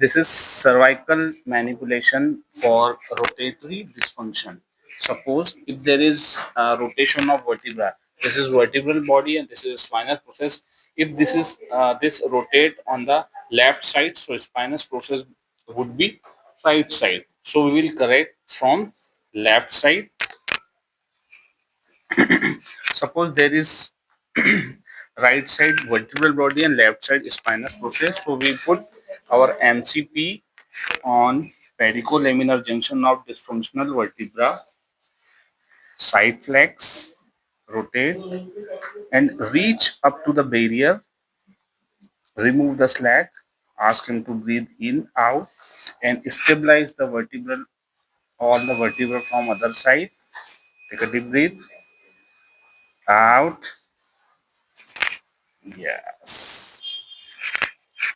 This is cervical manipulation for rotatory dysfunction. Suppose if there is a rotation of vertebra, this is vertebral body and this is spinous process. If this is this rotate on the left side, so spinous process would be right side. So we will correct from left side. Suppose there is right side vertebral body and left side spinous process. So we put our MCP on pedicolaminar junction of dysfunctional vertebra, side flex, rotate, and reach up to the barrier. Remove the slack. Ask him to breathe in, out, and stabilize the vertebral, all the vertebra from other side. Take a deep breath. Out. Yes.